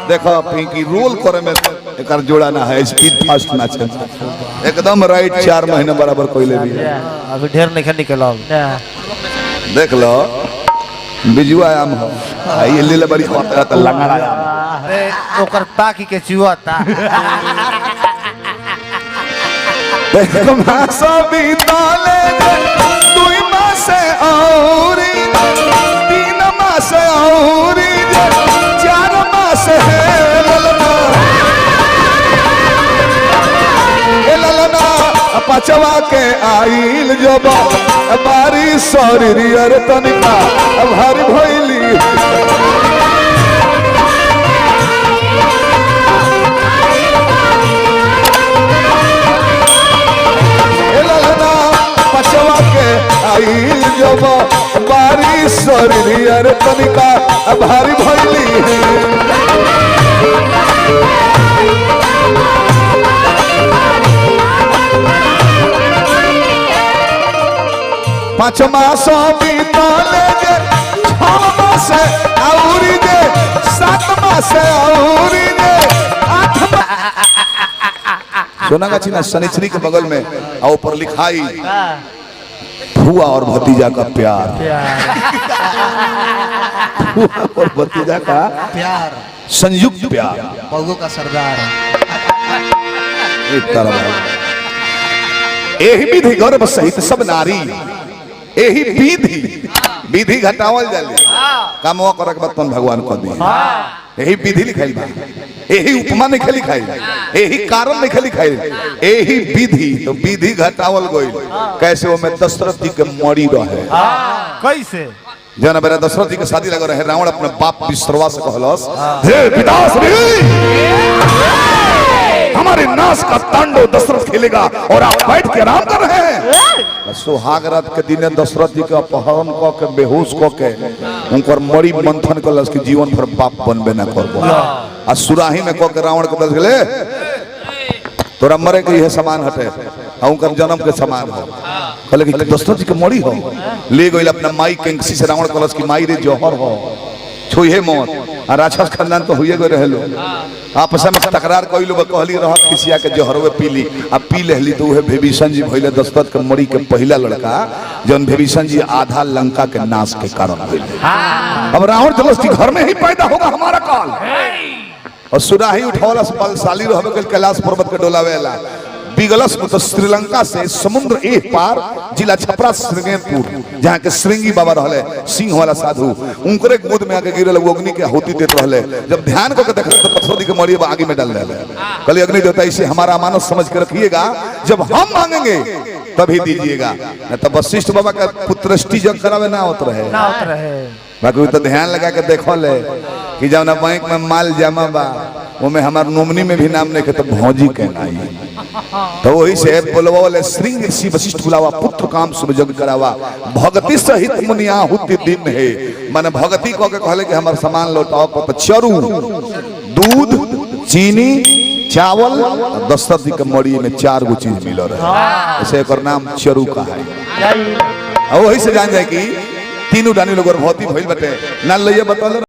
देखो पिंकी रोल करे में एक जोड़ा ना है, स्पीड फास्ट ना चल एकदम राइट 4 महीने बराबर कोई ले भी अभी ढेर नहीं निकल देख लो बिजुआ आम हो ये ले बड़ी होता त लंगड़ा अरे ओकर पाकी के चुआता देखो मासा बीताले 2 मास औरी 3 मास औरी 4 मास है ललना पचवा के आइल जब बारी शरीर तनिका भारी भइली ललना पचवा के आइल जब बारी शरीर तनिका भारी भइली 5 मास बीतले 6 मास औरी जे 7 मास औरी जे 8 सोना गाछी ना शनिचरी के बगल में और ऊपर लिखाई फुआ और भतीजा का प्यार फुआ और भतीजा का प्यार संयुक्त प्यार बहू का सरदार एक तरह यही विधि गर्भ सहित सब नारी यही विधि घटावल जाले कामवा करे के बाद भगवान को दी यही विधि लिखाइल बा यही उपमा नहीं लिखाइल यही कारण नहीं लिखाइल यही विधि तो विधि घटावल गइल कैसे वो में दशरथ जी के मरी रहे कैसे जना बेरा दशरथ जी के शादी लगा रहे रावण अपने बाप विश्रवा से कहलस हे पिताश्री हमारे नाश का तांडव दशरथ खेलेगा और आप बैठ के आराम कर रहे हैं। सुहाग रात के दिन दशरथ जी के अपहरण क के बेहोश क के उनकर मरी मंथन कलस के जीवन पर बाप बनबे ना करबो आ सुराही में क के रावण के दस गेले तोरा मरे के यह समान हटे आ उनकर जन्म के समान हो कहले कि दशरथ जी के मरी हो ले गइल अपना माई कैंसी से रावण कलस की माई रे जौहर हो छुहे मौत आ राक्षस खानदान तो हुए गए रहलो आपस में तकरार कइलो कहली रहत किसिया के जहरवे पीली आ पी लेली तो उहे विभीषण जी भइले दशरथ के मरी के पहला लड़का जन विभीषण जी आधा लंका के नाश के कारण भइले अब रावण जलस की घर में ही पैदा होगा हमारा काल और सुराही उठौला से बलशाली रहबे के कैलाश पर्वत के डोलावेला बिगलस में तो श्रीलंका से समुद्र एक पार जिला छपरा श्रृंगेरपुर जहाँ के श्रृंगी बाबा रहले सिंह वाला साधु उनकरे गोद में आके गिरल वो अग्नि के आहुति देते रहले जब ध्यान को देख तो पथरोदी के मरिए आगे में डाल देले कहले अग्नि देवता इसे हमारा मानस समझ के रखिएगा जब हम मांगेंगे तभी दीजिएगा न तो वशिष्ठ बाबा का पुत्रष्टि जग करावे ना होत रहे बाकी तो ध्यान लगा के देखो ले कि जब ना बैंक में माल जमा बा वो में हमार नोमनी में भी नाम नहीं के तो भौजी कहना ही तो वही से बोलवा वाले श्रृंग ऋषि वशिष्ठ बुलावा पुत्र काम सुभ जग करावा भक्ति सहित मुनिया हुति दिन है माने भक्ति को के कहले कि हमार सामान लौटाओ तो चरू दूध चीनी चावल दशरथ जी के मड़ी में 4 गो चीज मिल रहे ऐसे एक नाम चरू का है और वही से जान जाए कि तीनों डानी लोग भौती भइल बटे ना लइया बतल